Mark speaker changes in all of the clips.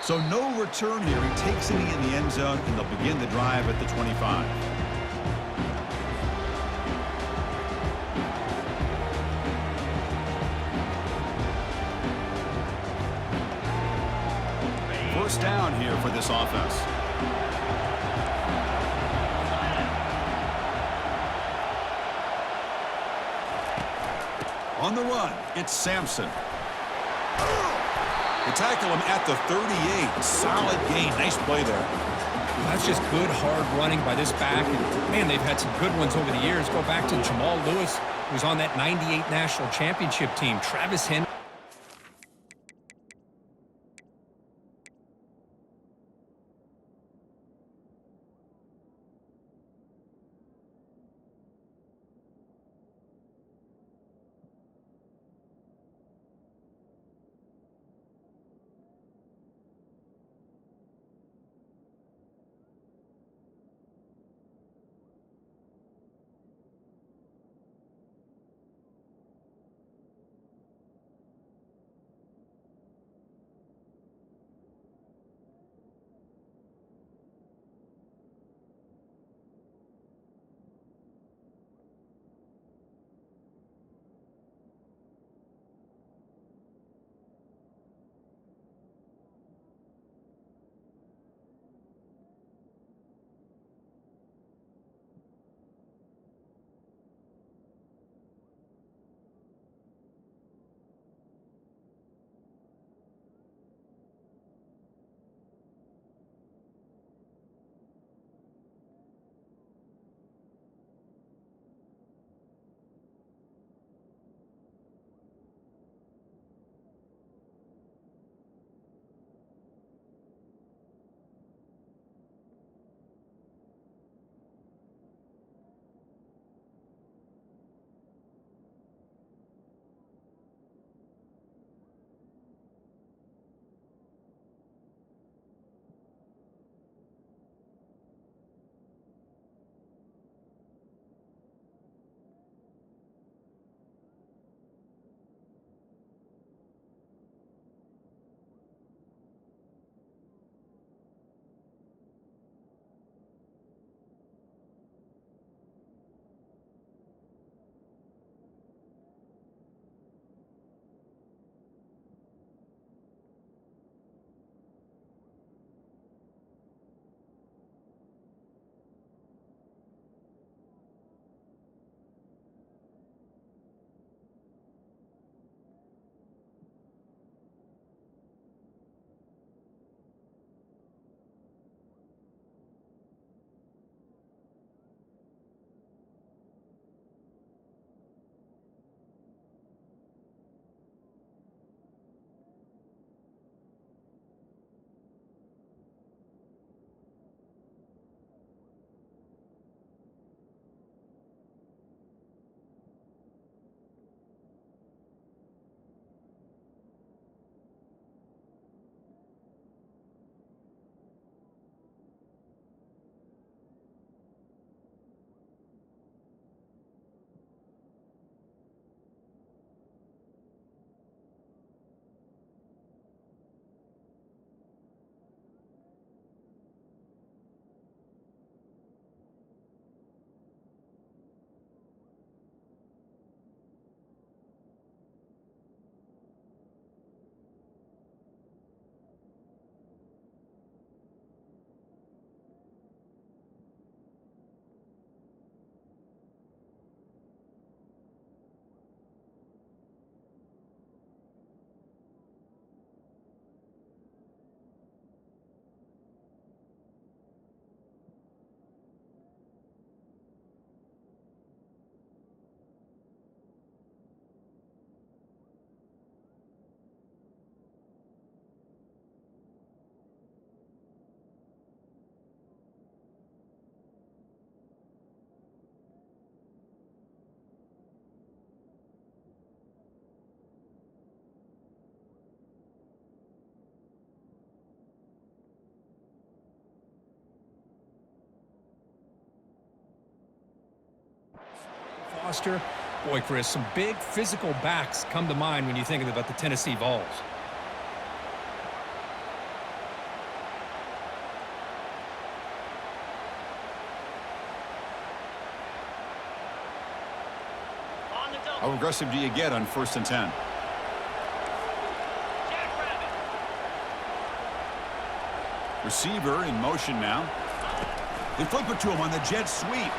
Speaker 1: So no return here. He takes it in the end zone, and they'll begin the drive at the 25. First down here for this offense. On the run, it's Sampson. They tackle him at the 38. Solid gain. Nice play there.
Speaker 2: Well, that's just good, hard running by this back. And, man, they've had some good ones over the years. Go back to Jamal Lewis, who was on that 98 national championship team. Travis Henry. Foster. Boy, Chris, some big physical backs come to mind when you think about the Tennessee Vols.
Speaker 1: How aggressive do you get on 1st and 10? Receiver in motion now. They flip it to him on the jet sweep.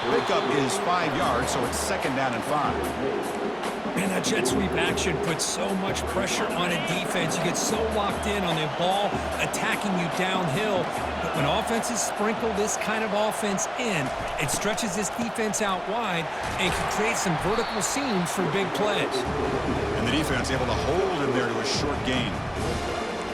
Speaker 1: Pickup is 5 yards, so it's 2nd down and 5.
Speaker 2: Man, that jet sweep action puts so much pressure on a defense. You get so locked in on the ball attacking you downhill. But when offenses sprinkle this kind of offense in, it stretches this defense out wide and can create some vertical seams for big plays.
Speaker 1: And the defense able to hold him there to a short gain.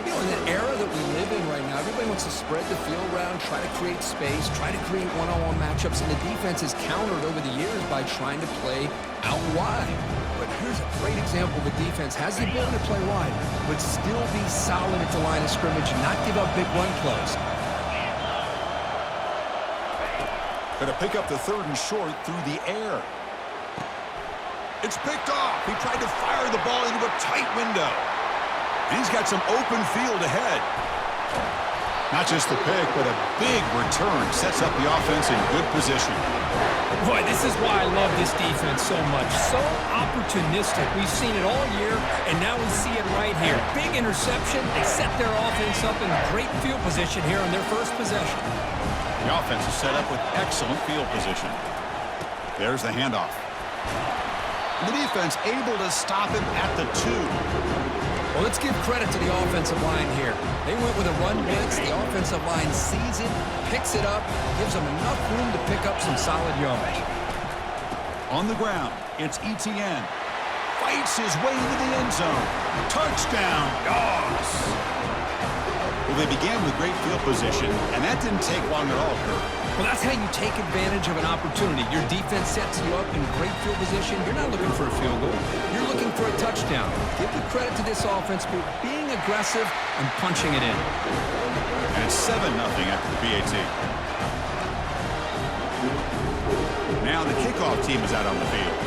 Speaker 2: You know, in the era that we live in right now, everybody wants to spread the field around, try to create space, try to create one-on-one matchups, and the defense has countered over the years by trying to play out wide. But here's a great example of a defense has the ability to play wide, but still be solid at the line of scrimmage and not give up big run plays.
Speaker 1: Going to pick up the 3rd and short through the air. It's picked off. He tried to fire the ball into a tight window. And he's got some open field ahead. Not just the pick, but a big return sets up the offense in good position.
Speaker 2: Boy, this is why I love this defense so much. So opportunistic. We've seen it all year, and now we see it right here. Big interception. They set their offense up in great field position here on their first possession.
Speaker 1: The offense is set up with excellent field position. There's the handoff. And the defense able to stop him at the 2.
Speaker 2: Well, let's give credit to the offensive line here. They went with a run blitz. The offensive line sees it, picks it up, gives them enough room to pick up some solid yards.
Speaker 1: On the ground, it's Etienne. Fights his way into the end zone. Touchdown, Dogs! Well, they began with great field position, and that didn't take long at all, Kirk.
Speaker 2: Well, that's how you take advantage of an opportunity. Your defense sets you up in great field position. You're not looking for a field goal. You're looking for a touchdown. Give the credit to this offense for being aggressive and punching it in.
Speaker 1: And it's 7-0 after the PAT. Now the kickoff team is out on the field.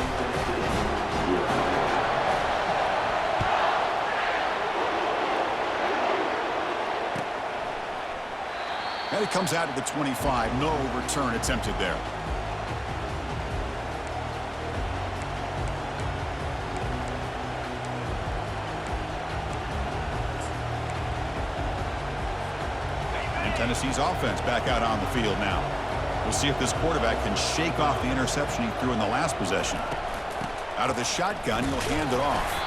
Speaker 1: And it comes out at the 25. No return attempted there. And Tennessee's offense back out on the field now. We'll see if this quarterback can shake off the interception he threw in the last possession. Out of the shotgun, he'll hand it off.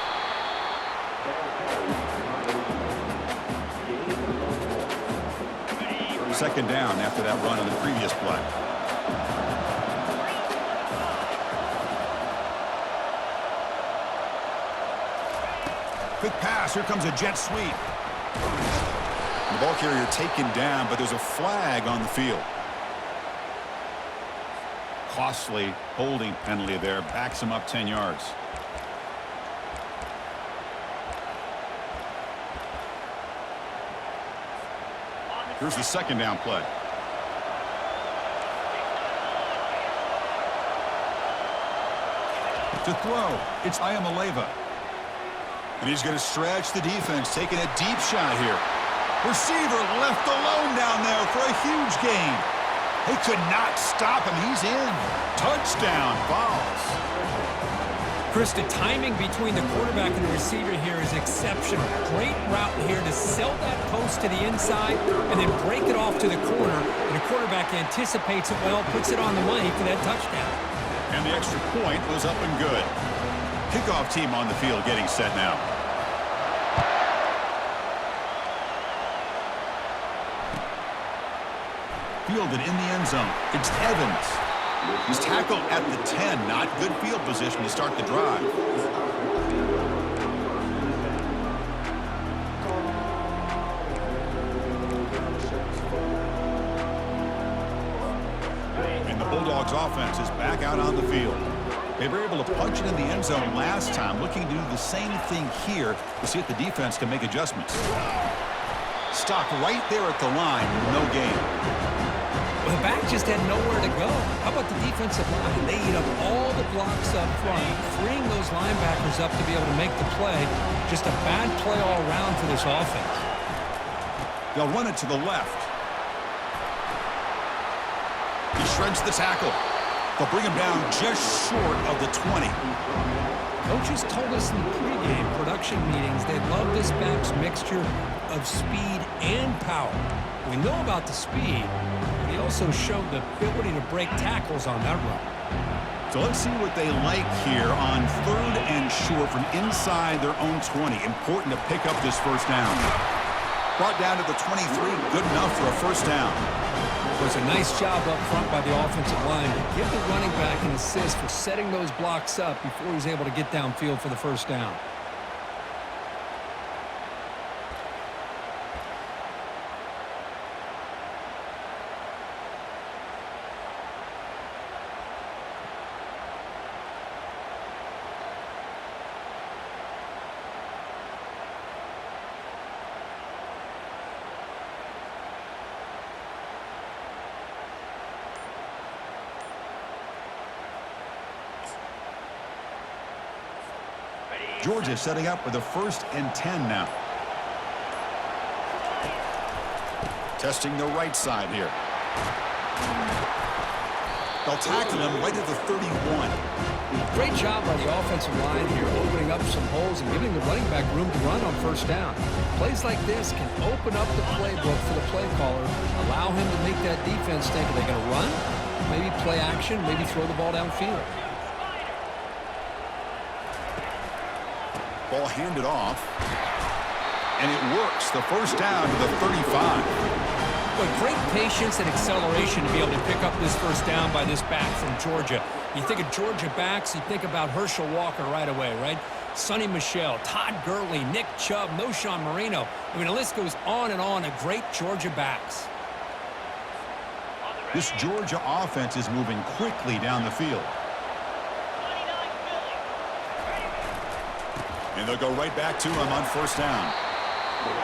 Speaker 1: Second down after that run on the previous play. Quick pass. Here comes a jet sweep. The ball carrier taken down, but there's a flag on the field. Costly holding penalty there. Backs him up 10 yards. Here's the second down play. To throw, it's Ayamaleva. And he's going to stretch the defense, taking a deep shot here. Receiver left alone down there for a huge gain. They could not stop him. He's in. Touchdown, Vols.
Speaker 2: Chris, the timing between the quarterback and the receiver here is exceptional. Great route here to sell that post to the inside and then break it off to the corner. And the quarterback anticipates it well, puts it on the money for that touchdown.
Speaker 1: And the extra point was up and good. Kickoff team on the field getting set now. Fielded in the end zone. It's Evans. He's tackled at the 10. Not good field position to start the drive. And the Bulldogs offense is back out on the field. They were able to punch it in the end zone last time, looking to do the same thing here to see if the defense can make adjustments. Stopped right there at the line, no gain.
Speaker 2: The back just had nowhere to go. How about the defensive line? They eat up all the blocks up front, freeing those linebackers up to be able to make the play. Just a bad play all around for this offense.
Speaker 1: They'll run it to the left. He shreds the tackle. They'll bring him down just short of the 20.
Speaker 2: Coaches told us in the pregame production meetings they love this back's mixture of speed and power. We know about the speed, but he also showed the ability to break tackles on that run.
Speaker 1: So let's see what they like here on 3rd and short from inside their own 20. Important to pick up this first down. Brought down to the 23, good enough for a first down.
Speaker 2: It was a nice job up front by the offensive line to give the running back an assist for setting those blocks up before he was able to get downfield for the first down.
Speaker 1: Georgia setting up with a 1st and 10 now. Testing the right side here. They'll tackle him right at the 31.
Speaker 2: Great job by the offensive line here, opening up some holes and giving the running back room to run on first down. Plays like this can open up the playbook for the play caller, allow him to make that defense think, are they going to run? Maybe play action, maybe throw the ball downfield.
Speaker 1: Ball handed off. And it works. The first down to the 35.
Speaker 2: But great patience and acceleration to be able to pick up this first down by this back from Georgia. You think of Georgia backs, you think about Herschel Walker right away, right? Sonny Michel, Todd Gurley, Nick Chubb, Noshawn Marino. I mean, the list goes on and on of great Georgia backs.
Speaker 1: This Georgia offense is moving quickly down the field. And they'll go right back to him on first down.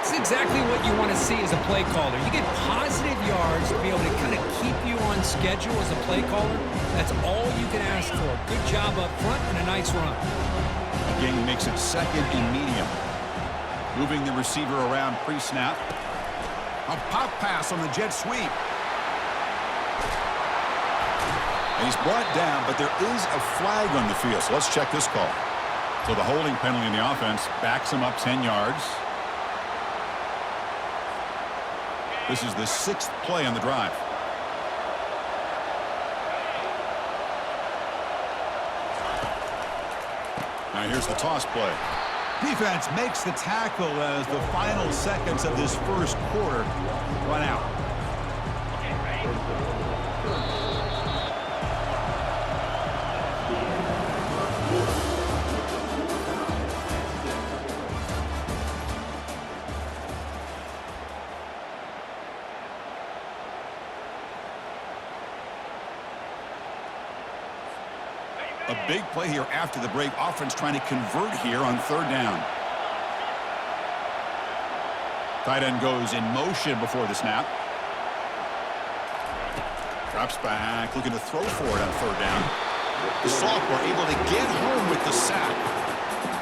Speaker 2: It's exactly what you want to see as a play caller. You get positive yards to be able to kind of keep you on schedule as a play caller. That's all you can ask for. Good job up front and a nice run.
Speaker 1: Again, makes it 2nd and medium. Moving the receiver around pre-snap. A pop pass on the jet sweep. And he's brought down, but there is a flag on the field. So let's check this call. So the holding penalty in the offense backs him up 10 yards. This is the 6th play on the drive. Now here's the toss play. Defense makes the tackle as the final seconds of this first quarter run out. A big play here after the break. Offense trying to convert here on 3rd down. Tight end goes in motion before the snap. Drops back, looking to throw for it on 3rd down. The sophomore able to get home with the sack.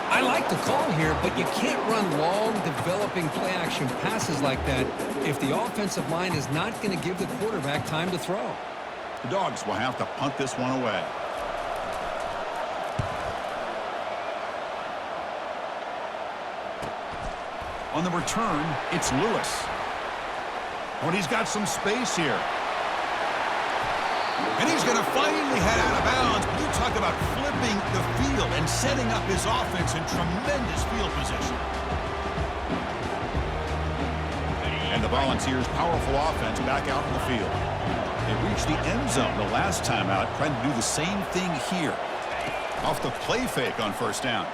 Speaker 2: I like the call here, but you can't run long, developing play-action passes like that if the offensive line is not going to give the quarterback time to throw.
Speaker 1: The Dogs will have to punt this one away. On the return, it's Lewis. Oh, and he's got some space here. And he's going to finally head out of bounds. But you talk about flipping the field and setting up his offense in tremendous field position. And the Volunteers' powerful offense back out in the field. They reached the end zone the last time out, trying to do the same thing here. Off the play fake on first down.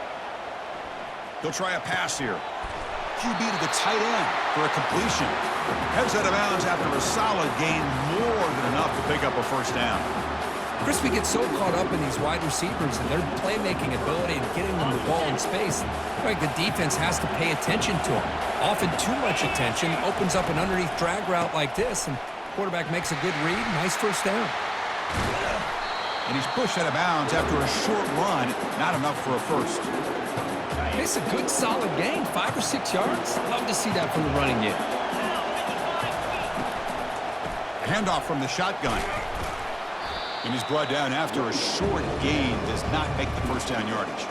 Speaker 1: They'll try a pass here. QB to the tight end for a completion. Heads out of bounds after a solid gain, more than enough to pick up a first down.
Speaker 2: Chris, we get so caught up in these wide receivers and their playmaking ability and getting them the ball in space. Like the defense has to pay attention to them. Often too much attention opens up an underneath drag route like this, and quarterback makes a good read. Nice first down.
Speaker 1: And he's pushed out of bounds after a short run. Not enough for a first.
Speaker 2: It's a good, solid gain, 5 or 6 yards. Love to see that from the running game.
Speaker 1: Handoff from the shotgun. And he's brought down after a short gain. Does not make the first down yardage.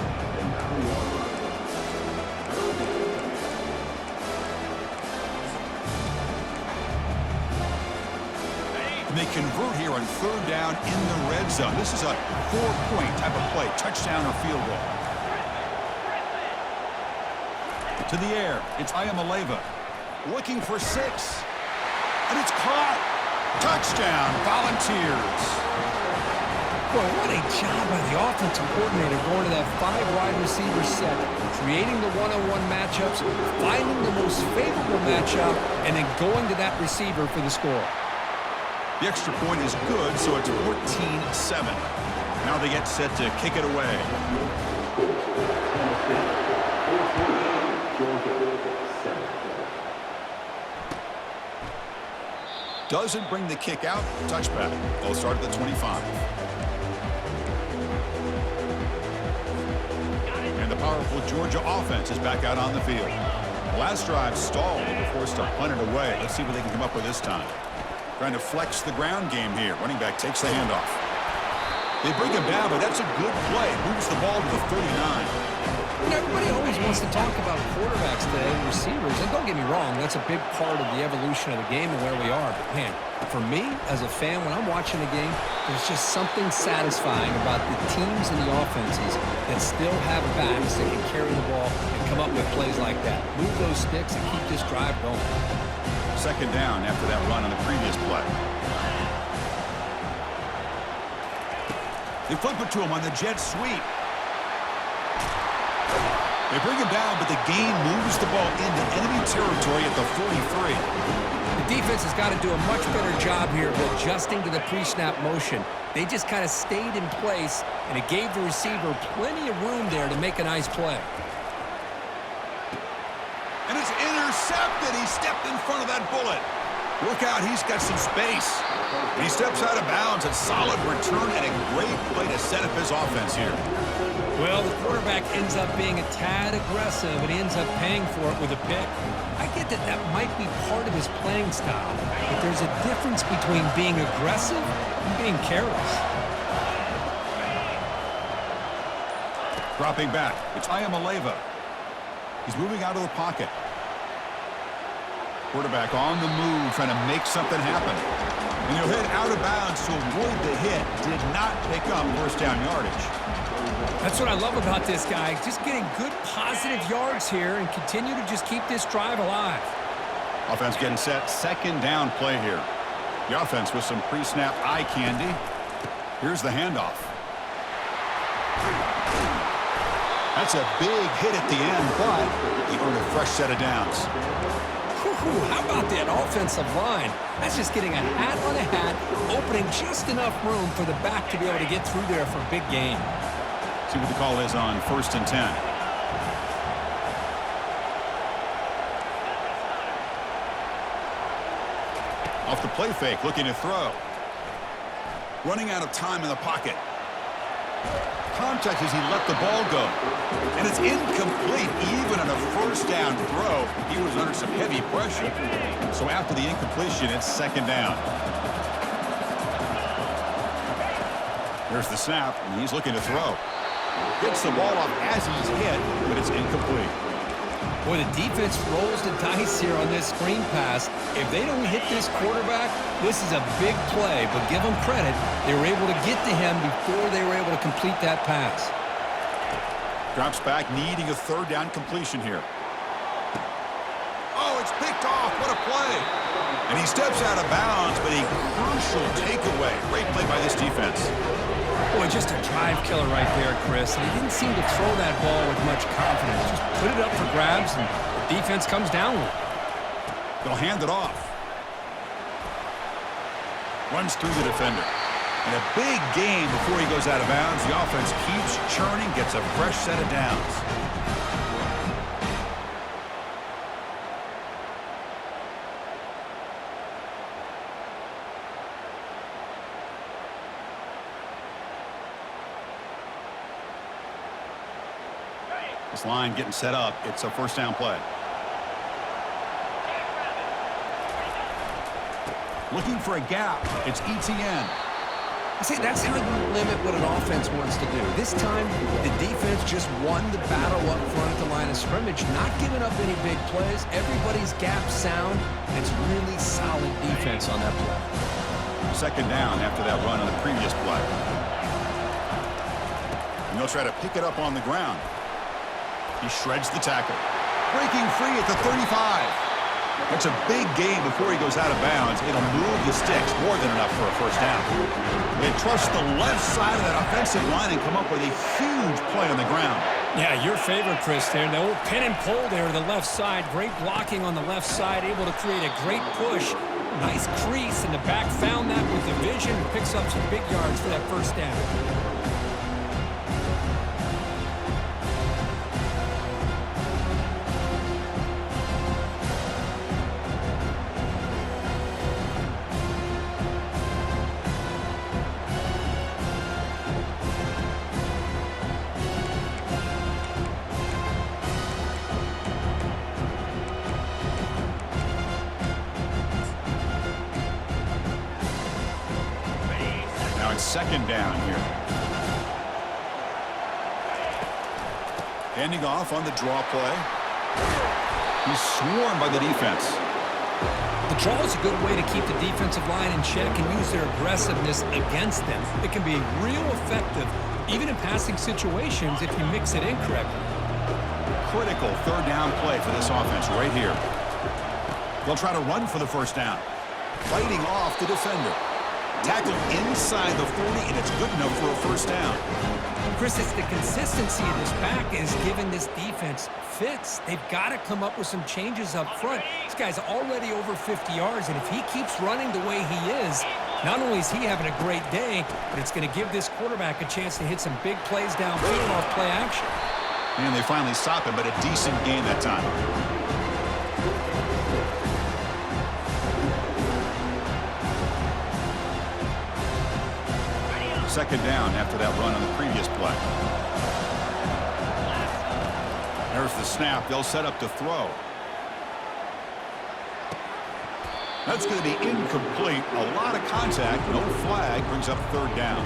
Speaker 1: And they convert here on third down in the red zone. This is a 4-point type of play, touchdown or field goal. To the air, it's Iamaleava. Looking for 6. And it's caught. Touchdown, Volunteers.
Speaker 2: Boy, what a job by the offensive coordinator going to that 5-wide receiver set, creating the one-on-one matchups, finding the most favorable matchup, and then going to that receiver for the score.
Speaker 1: The extra point is good, so it's 14-7. Now they get set to kick it away. Doesn't bring the kick out. Touchback. They'll start at the 25. And the powerful Georgia offense is back out on the field. The last drive stalled. They were forced to punt it away. Let's see what they can come up with this time. Trying to flex the ground game here. Running back takes the handoff. They bring him down, but that's a good play. Moves the ball to the 39.
Speaker 2: You know, everybody always wants to talk about quarterbacks today and receivers, and don't get me wrong, that's a big part of the evolution of the game and where we are. But, man, for me, as a fan, when I'm watching the game, there's just something satisfying about the teams and the offenses that still have backs that can carry the ball and come up with plays like that. Move those sticks and keep this drive going.
Speaker 1: Second down after that run on the previous play. They flip it to him on the jet sweep. They bring him down, but the gain moves the ball into enemy territory at the 43.
Speaker 2: The defense has got to do a much better job here of adjusting to the pre-snap motion. They just kind of stayed in place, and it gave the receiver plenty of room there to make a nice play.
Speaker 1: And it's intercepted. He stepped in front of that bullet. Look out, he's got some space. And he steps out of bounds. A solid return and a great play to set up his offense here.
Speaker 2: Well, the quarterback ends up being a tad aggressive, and he ends up paying for it with a pick. I get that that might be part of his playing style, but there's a difference between being aggressive and being careless.
Speaker 1: Dropping back, it's Iamaleava. He's moving out of the pocket. Quarterback on the move, trying to make something happen. And he'll hit out of bounds to avoid the hit. Did not pick up first down yardage.
Speaker 2: That's what I love about this guy. Just getting good positive yards here and continue to just keep this drive alive.
Speaker 1: Offense getting set. Second down play here. The offense with some pre-snap eye candy. Here's the handoff. That's a big hit at the end, but he earned a fresh set of downs.
Speaker 2: How about that offensive line? That's just getting a hat on a hat, opening just enough room for the back to be able to get through there for a big gain.
Speaker 1: See what the call is on 1st and 10. Off the play fake, looking to throw. Running out of time in the pocket. Contact as he let the ball go. And it's incomplete. Even on a first down throw, he was under some heavy pressure. So after the incompletion, it's second down. There's the snap, and he's looking to throw. Gets the ball off as he's hit, but it's incomplete.
Speaker 2: Boy, the defense rolls the dice here on this screen pass. If they don't hit this quarterback, this is a big play. But give them credit, they were able to get to him before they were able to complete that pass.
Speaker 1: Drops back, needing a third down completion here. Oh, it's picked off. What a play. And he steps out of bounds, but a crucial takeaway. Great play by this defense.
Speaker 2: Boy, just a drive killer right there, Chris. And he didn't seem to throw that ball with much confidence. Just put it up for grabs, and the defense comes down with it.
Speaker 1: They'll hand it off. Runs through the defender. And a big gain before he goes out of bounds. The offense keeps churning, gets a fresh set of downs. This line getting set up. It's a first down play. Looking for a gap. It's ETN.
Speaker 2: See, that's how you limit what an offense wants to do. This time, the defense just won the battle up front at the line of scrimmage, not giving up any big plays. Everybody's gap sound. It's really solid defense on that play.
Speaker 1: Second down after that run on the previous play. And they'll try to pick it up on the ground. He shreds the tackle. Breaking free at the 35. That's a big gain before he goes out of bounds. It'll move the sticks more than enough for a first down. They trust the left side of that offensive line and come up with a huge play on the ground.
Speaker 3: Yeah, your favorite, Chris, there. The old pin and pull there to the left side. Great blocking on the left side, able to create a great push. Nice crease, and the back found that with the vision and picks up some big yards for that first down.
Speaker 1: Second down here. Handing off on the draw play. He's swarmed by the defense.
Speaker 3: The draw is a good way to keep the defensive line in check and use their aggressiveness against them. It can be real effective, even in passing situations, if you mix it in correctly.
Speaker 1: Critical third down play for this offense right here. They'll try to run for the first down. Fighting off the defender. Tackle inside the 40, and it's good enough for a first down.
Speaker 3: Chris, it's the consistency of this back is giving this defense fits. They've got to come up with some changes up front. This guy's already over 50 yards, and if he keeps running the way he is, not only is he having a great day, but it's going to give this quarterback a chance to hit some big plays downfield off play action.
Speaker 1: And they finally stop him, but a decent gain that time. Second down after that run on the previous play. There's the snap. They'll set up to throw. That's going to be incomplete. A lot of contact. No flag. Brings up third down.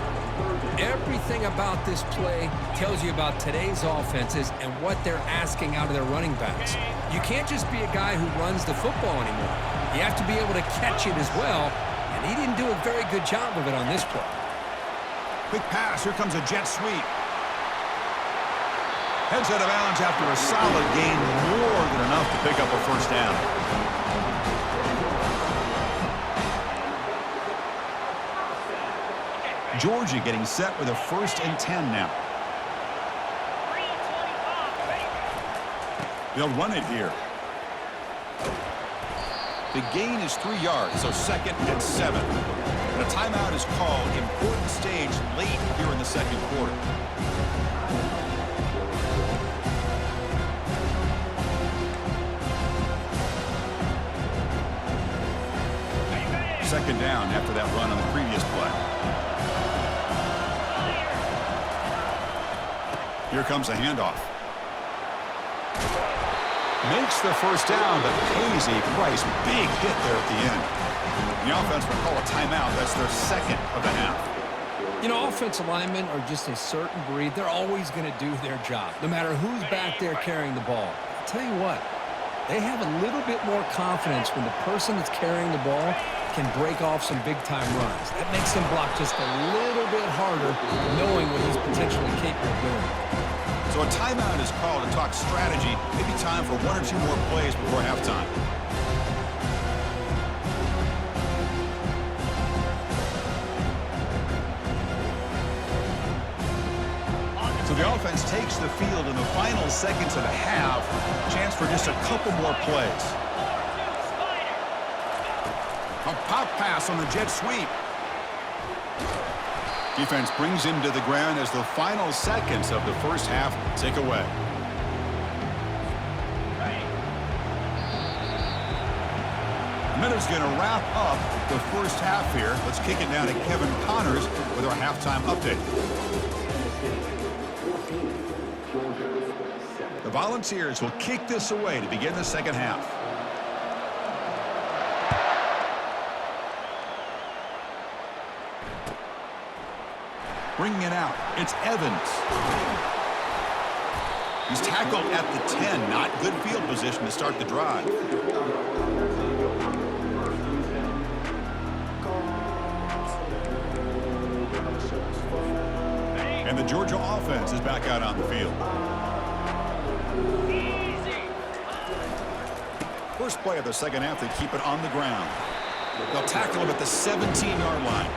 Speaker 2: Everything about this play tells you about today's offenses and what they're asking out of their running backs. You can't just be a guy who runs the football anymore. You have to be able to catch it as well, and he didn't do a very good job of it on this play.
Speaker 1: Quick pass. Here comes a jet sweep. Heads out of bounds after a solid gain, more than enough to pick up a first down. Georgia getting set with a 1st and 10 now. They'll run it here. The gain is 3 yards, so 2nd and 7. And a timeout is called. Important stage late here in the second quarter. Second down after that run on the previous play. Here comes a handoff. Makes the first down, but pays a price. Big hit there at the end. The offense will call a timeout. That's their 2nd of the half.
Speaker 2: You know, offensive linemen are just a certain breed. They're always going to do their job, no matter who's back there carrying the ball. I'll tell you what, they have a little bit more confidence when the person that's carrying the ball can break off some big-time runs. That makes them block just a little bit harder, knowing what he's potentially capable of doing.
Speaker 1: So a timeout is called to talk strategy. Maybe time for 1 or 2 more plays before halftime. So the offense takes the field in the final seconds of the half. Chance for just a couple more plays. A pop pass on the jet sweep. Defense brings him to the ground as the final seconds of the first half tick away. Minute's going to wrap up the first half here. Let's kick it down to Kevin Connors with our halftime update. The Volunteers will kick this away to begin the second half. Bringing it out, it's Evans. He's tackled at the 10. Not good field position to start the drive. And the Georgia offense is back out on the field. First play of the second half, they keep it on the ground. They'll tackle him at the 17-yard line.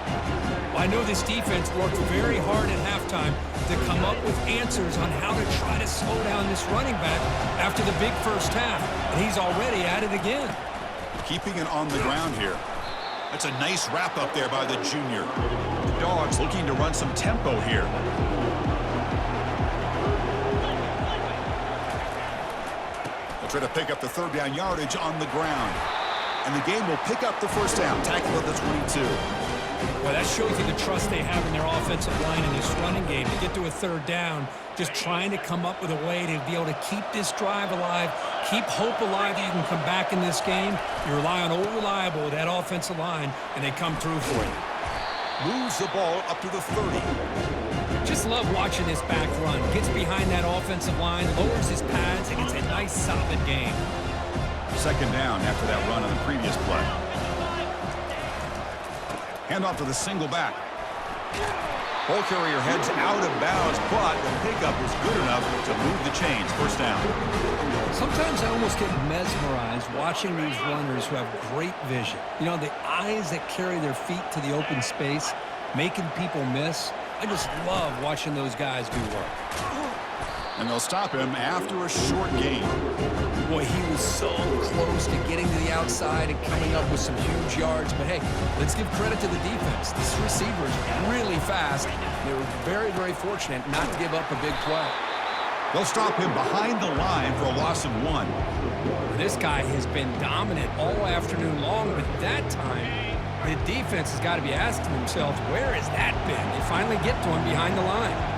Speaker 3: Well, I know this defense worked very hard at halftime to come up with answers on how to try to slow down this running back after the big first half, and he's already at it again.
Speaker 1: Keeping it on the ground here. That's a nice wrap up there by the junior. The Dogs looking to run some tempo here. They'll try to pick up the third down yardage on the ground. And the game will pick up the first down. Tackle at the 22.
Speaker 3: Well, that shows you the trust they have in their offensive line in this running game to get to a third down, just trying to come up with a way to be able to keep this drive alive, keep hope alive that you can come back in this game. You rely on Old Reliable with that offensive line, and they come through for you.
Speaker 1: Moves the ball up to the 30.
Speaker 3: Just love watching this back run. Gets behind that offensive line, lowers his pads, and gets a nice, solid game.
Speaker 1: Second down after that run on the previous play. Handoff to the single back. Ball carrier heads out of bounds, but the pickup was good enough to move the chains. First down.
Speaker 3: Sometimes I almost get mesmerized watching these runners who have great vision. You know, the eyes that carry their feet to the open space, making people miss. I just love watching those guys do work.
Speaker 1: And they'll stop him after a short gain.
Speaker 3: Boy, he was so close to getting to the outside and coming up with some huge yards. But, hey, let's give credit to the defense. This receiver's really fast. They were very, very fortunate not to give up a big play.
Speaker 1: They'll stop him behind the line for a loss of 1.
Speaker 3: This guy has been dominant all afternoon long, but that time, the defense has got to be asking themselves, where has that been? They finally get to him behind the line.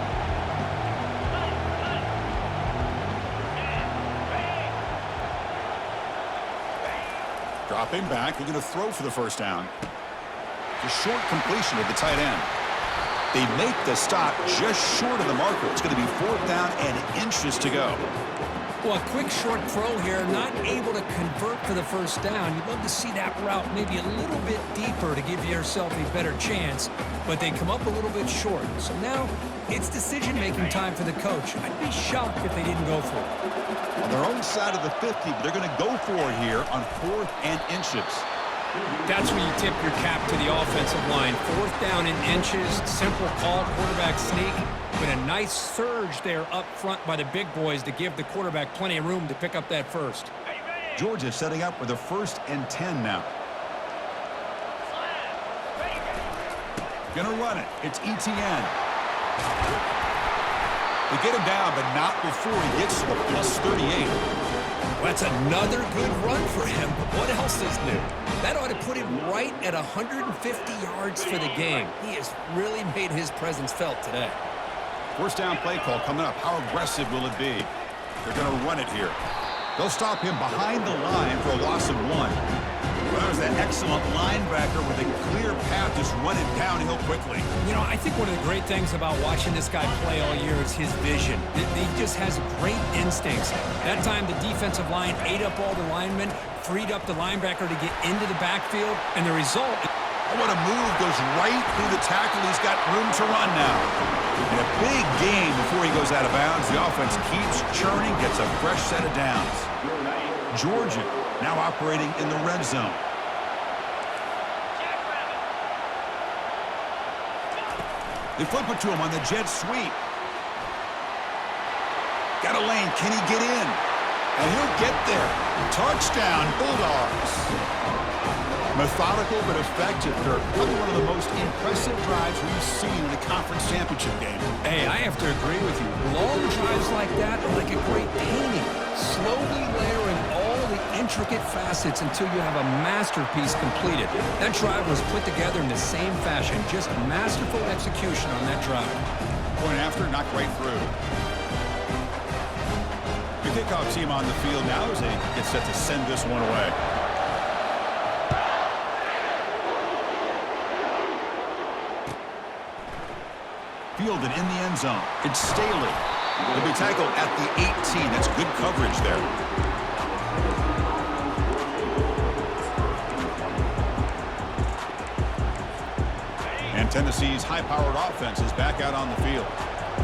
Speaker 1: Dropping back, they're going to throw for the first down. The short completion of the tight end. They make the stop just short of the marker. It's going to be fourth down and inches to go.
Speaker 3: Well, a quick short throw here, not able to convert for the first down. You'd love to see that route maybe a little bit deeper to give yourself a better chance, but they come up a little bit short. So now it's decision-making time for the coach. I'd be shocked if they didn't go for it.
Speaker 1: On their own side of the 50, but they're going to go for it here on fourth and inches.
Speaker 3: That's where you tip your cap to the offensive line. Fourth down and inches, simple call, quarterback sneak, but a nice surge there up front by the big boys to give the quarterback plenty of room to pick up that first.
Speaker 1: Georgia setting up with a 1st and 10 now. Gonna run it. It's Etienne. They get him down, but not before he gets to the plus 38.
Speaker 3: Well, that's another good run for him, but what else is new? That ought to put him right at 150 yards for the game. He has really made his presence felt today.
Speaker 1: First down play call coming up. How aggressive will it be? They're going to run it here. They'll stop him behind the line for a loss of 1. Well, there's that excellent linebacker with a clear path just running downhill quickly.
Speaker 3: You know, I think one of the great things about watching this guy play all year is his vision. He just has great instincts. That time the defensive line ate up all the linemen, freed up the linebacker to get into the backfield, and the result...
Speaker 1: Oh, what a move. Goes right through the tackle. He's got room to run now. And a big gain before he goes out of bounds. The offense keeps churning, gets a fresh set of downs. Georgia now operating in the red zone. They flip it to him on the jet sweep. Got a lane. Can he get in? And he'll get there. Touchdown, Bulldogs. Methodical but effective. They're probably one of the most impressive drives we've seen in a conference championship game.
Speaker 3: Hey, I have to agree with you. Long drives like that are like a great painting. Slowly layering all the intricate facets until you have a masterpiece completed. That drive was put together in the same fashion. Just masterful execution on that drive.
Speaker 1: Point after, knocked right through. The kickoff team on the field now as they get set to send this one away. fielded in the end zone. It's Staley. He'll be tackled at the 18. That's good coverage there. And Tennessee's high-powered offense is back out on the field.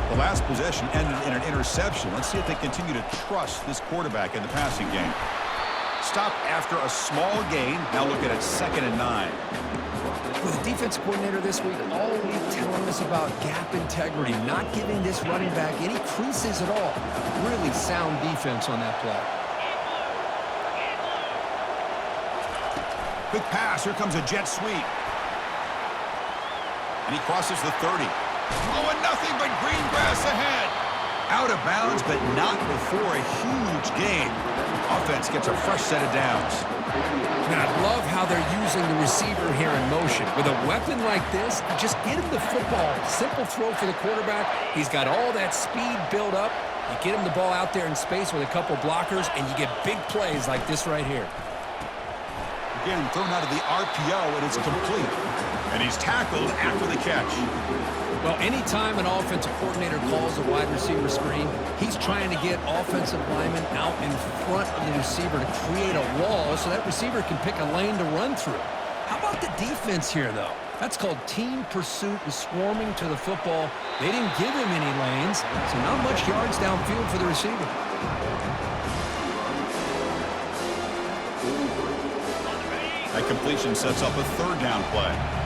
Speaker 1: The last possession ended in an interception. Let's see if they continue to trust this quarterback in the passing game. Stopped after a small gain. Now looking at 2nd and 9.
Speaker 2: With the defense coordinator this week all week telling us about gap integrity, not giving this running back any creases at all. Really sound defense on that play.
Speaker 1: Quick pass. Here comes a jet sweep. And he crosses the 30. Oh, and nothing but green grass ahead. Out of bounds, but not before a huge gain. Offense gets a fresh set of downs.
Speaker 2: And I love how they're using the receiver here in motion. With a weapon like this, just get him the football. Simple throw for the quarterback. He's got all that speed built up. You get him the ball out there in space with a couple blockers, and you get big plays like this right here.
Speaker 1: Again, thrown out of the RPO, and it's complete. And he's tackled after the catch.
Speaker 2: Well, anytime an offensive coordinator calls a wide receiver screen, he's trying to get offensive linemen out in front of the receiver to create a wall so that receiver can pick a lane to run through. How about the defense here, though? That's called team pursuit and swarming to the football. They didn't give him any lanes, so not much yards downfield for the receiver.
Speaker 1: That completion sets up a 3rd down play.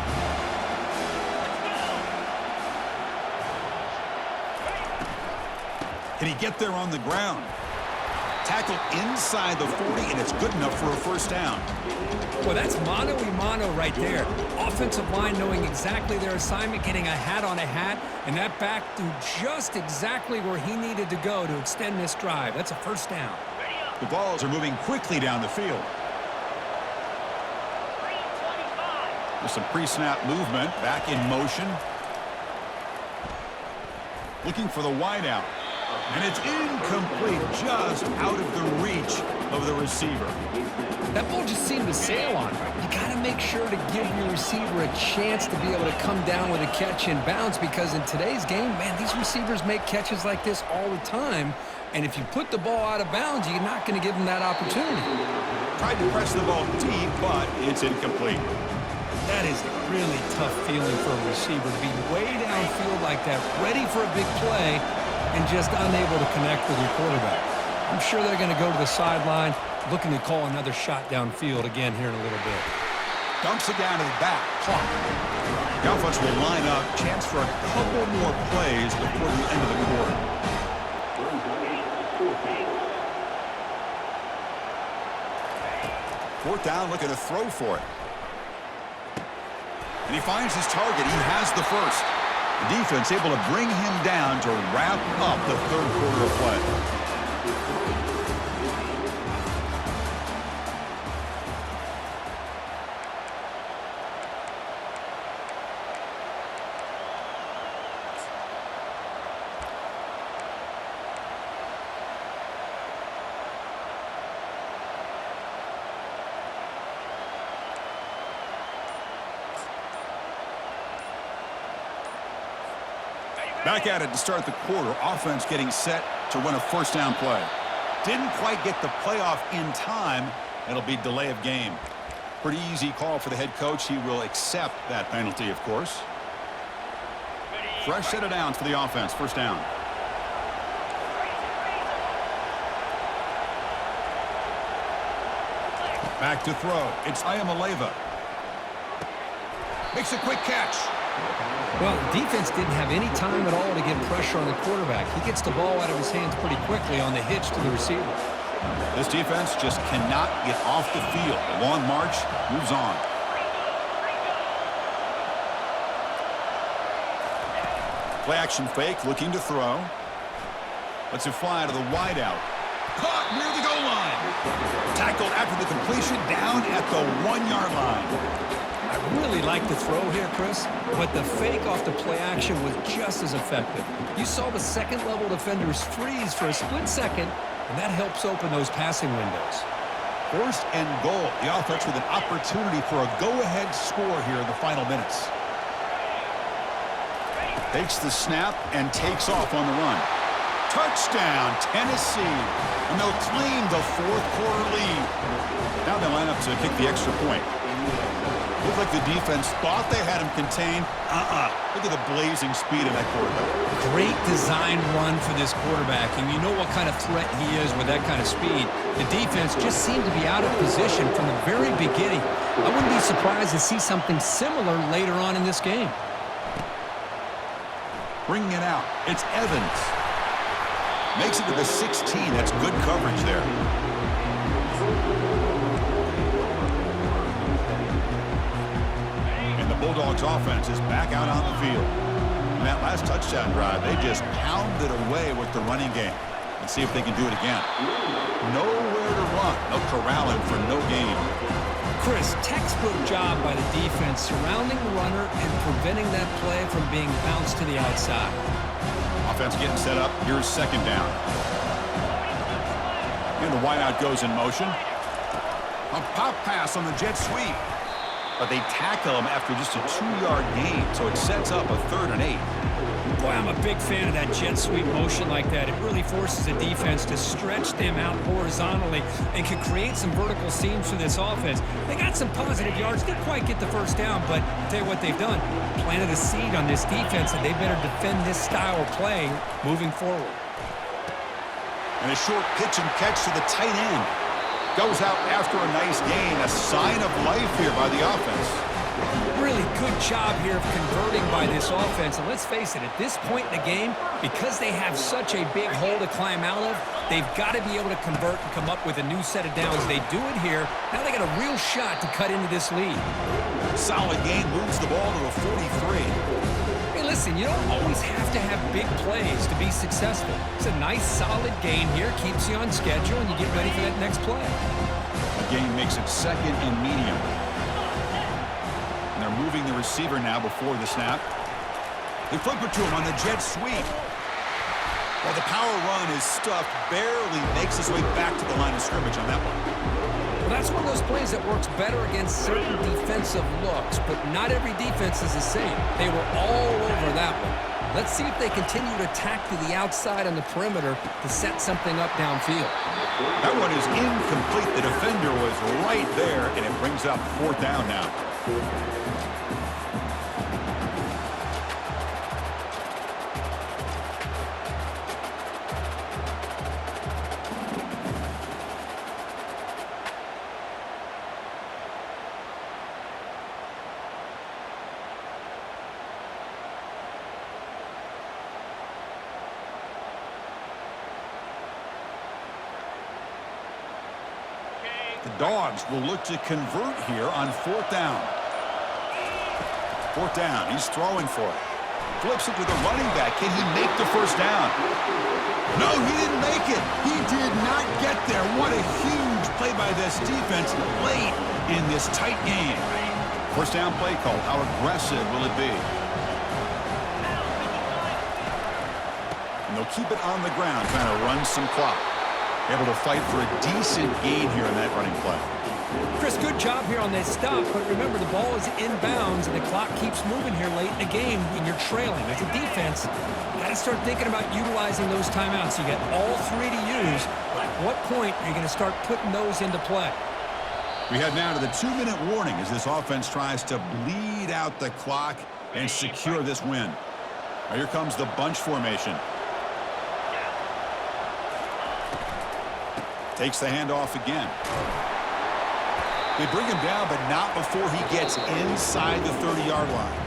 Speaker 1: Can he get there on the ground? Tackled inside the 40, and it's good enough for a 1st down.
Speaker 3: Well, that's mano-a-mano right there. Offensive line knowing exactly their assignment, getting a hat on a hat, and that back threw just exactly where he needed to go to extend this drive. That's a 1st down.
Speaker 1: The balls are moving quickly down the field. There's some pre-snap movement, back in motion. Looking for the wideout. And it's incomplete, just out of the reach of the receiver.
Speaker 2: That ball just seemed to sail on him. You got to make sure to give your receiver a chance to be able to come down with a catch in bounds, because in today's game, man, these receivers make catches like this all the time. And if you put the ball out of bounds, you're not going to give them that opportunity.
Speaker 1: Tried to press the ball deep, but it's incomplete.
Speaker 3: That is a really tough feeling for a receiver to be way downfield like that, ready for a big play, and just unable to connect with your quarterback. I'm sure they're going to go to the sideline, looking to call another shot downfield again here in a little bit.
Speaker 1: Dumps it down to the back. Clock. The offense will line up. Chance for a couple more plays before the end of the quarter. 4th down, looking to throw for it. And he finds his target. He has the 1st. The defense able to bring him down to wrap up the 3rd quarter of play. Back at it to start the quarter. Offense getting set to run a 1st down play. Didn't quite get the playoff in time. It'll be delay of game. Pretty easy call for the head coach. He will accept that penalty, of course. Fresh set of downs for the offense. 1st down. Back to throw. It's Iamaleava. Makes a quick catch.
Speaker 3: Well, the defense didn't have any time at all to get pressure on the quarterback. He gets the ball out of his hands pretty quickly on the hitch to the receiver.
Speaker 1: This defense just cannot get off the field. The long march moves on. Play action fake, looking to throw. Lets it fly to the wideout. Caught near the goal line. Tackled after the completion, down at the 1-yard line.
Speaker 3: I really like the throw here, Chris, but the fake off the play action was just as effective. You saw the 2nd-level defenders freeze for a split second, and that helps open those passing windows.
Speaker 1: 1st and goal. The offense with an opportunity for a go-ahead score here in the final minutes.
Speaker 4: Takes the snap and takes off on the run. Touchdown, Tennessee. And they'll claim the fourth quarter lead. Now they line up to kick the extra point. Looked like the defense thought they had him contained. Look at the blazing speed of that quarterback.
Speaker 3: Great design run for this quarterback, and you know what kind of threat he is with that kind of speed. The defense just seemed to be out of position from the very beginning. I wouldn't be surprised to see something similar later on in this game.
Speaker 1: Bringing it out, it's Evans. Makes it to the 16. That's good coverage there. Bulldogs offense is back out on the field. In that last touchdown drive, they just pounded away with the running game. Let's see if they can do it again. Nowhere to run. They'll corral him for no gain.
Speaker 3: Chris, textbook job by the defense surrounding the runner and preventing that play from being bounced to the outside.
Speaker 4: Offense getting set up. Here's second down. And the wideout goes in motion. A pop pass on the jet sweep. But they tackle him after just a 2-yard gain, so it sets up a 3rd and 8.
Speaker 3: Boy, I'm a big fan of that jet sweep motion like that. It really forces the defense to stretch them out horizontally and can create some vertical seams for this offense. They got some positive yards, didn't quite get the first down, but I'll tell you what they've done. Planted a seed on this defense, and they better defend this style of play moving forward.
Speaker 1: And a short pitch and catch to the tight end. Goes out after a nice gain. A sign of life here by the offense.
Speaker 3: Really good job here of converting by this offense. And let's face it, at this point in the game, because they have such a big hole to climb out of, they've got to be able to convert and come up with a new set of downs. They do it here. Now they got a real shot to cut into this lead.
Speaker 1: Solid gain, moves the ball to a 43.
Speaker 3: Hey, listen, you don't always have to have big plays to be successful. It's a nice, solid gain here. Keeps you on schedule, and you get ready for that next play.
Speaker 4: The gain makes it 2nd and medium. And they're moving the receiver now before the snap.
Speaker 1: They flip it to him on the jet sweep. Well, the power run is stuffed. Barely makes his way back to the line of scrimmage on that one.
Speaker 3: Well, that's one of those plays that works better against certain defensive looks, but not every defense is the same. They were all over that one. Let's see if they continue to attack to the outside on the perimeter to set something up downfield.
Speaker 1: That one is incomplete. The defender was right there, and it brings up 4th down now. The Dogs will look to convert here on 4th down. 4th down. He's throwing for it. Flips it to the running back. Can he make the first down? No, he didn't make it. He did not get there. What a huge play by this defense late in this tight game.
Speaker 4: First down play call. How aggressive will it be?
Speaker 1: And they'll keep it on the ground, trying to run some clock. Able to fight for a decent gain here in that running play.
Speaker 3: Chris, good job here on that stop, but remember, the ball is inbounds, and the clock keeps moving here late in the game, and you're trailing. As a defense, you got to start thinking about utilizing those timeouts. You got all 3 to use. At what point are you going to start putting those into play?
Speaker 1: We head now to the 2-minute warning as this offense tries to bleed out the clock and secure this win. Now here comes the bunch formation. Takes the handoff again. They bring him down, but not before he gets inside the 30-yard line.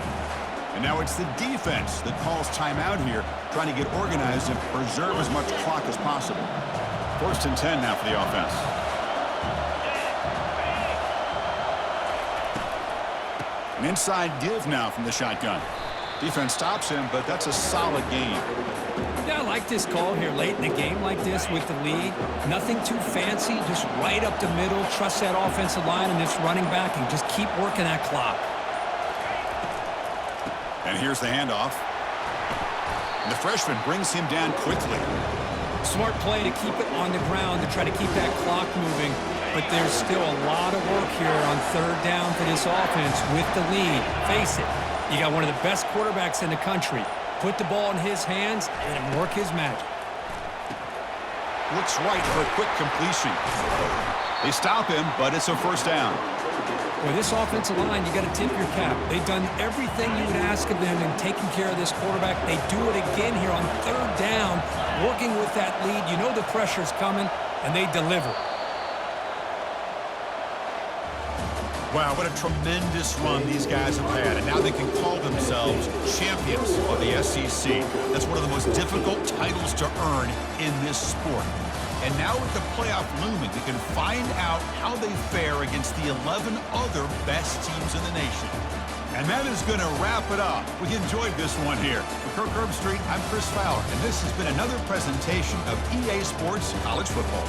Speaker 1: And now it's the defense that calls timeout here, trying to get organized and preserve as much clock as possible.
Speaker 4: 1st and 10 now for the offense.
Speaker 1: An inside give now from the shotgun. Defense stops him, but that's a solid gain.
Speaker 3: Yeah, I like this call here late in the game like this with the lead. Nothing too fancy, just right up the middle. Trust that offensive line and this running back and just keep working that clock.
Speaker 1: And here's the handoff. And the freshman brings him down quickly.
Speaker 3: Smart play to keep it on the ground to try to keep that clock moving. But there's still a lot of work here on 3rd down for this offense with the lead. Face it, you got one of the best quarterbacks in the country. Put the ball in his hands and work his magic.
Speaker 4: Looks right for a quick completion. They stop him, but it's a first down.
Speaker 3: Boy, this offensive line, you got to tip your cap. They've done everything you would ask of them in taking care of this quarterback. They do it again here on third down, working with that lead. You know the pressure's coming, and they deliver.
Speaker 4: Wow, what a tremendous run these guys have had, and now they can call themselves champions of the SEC. That's one of the most difficult titles to earn in this sport. And now with the playoff looming, we can find out how they fare against the 11 other best teams in the nation. And that is going to wrap it up. We enjoyed this one here. For Kirk Herbstreit, I'm Chris Fowler, and this has been another presentation of EA Sports College Football.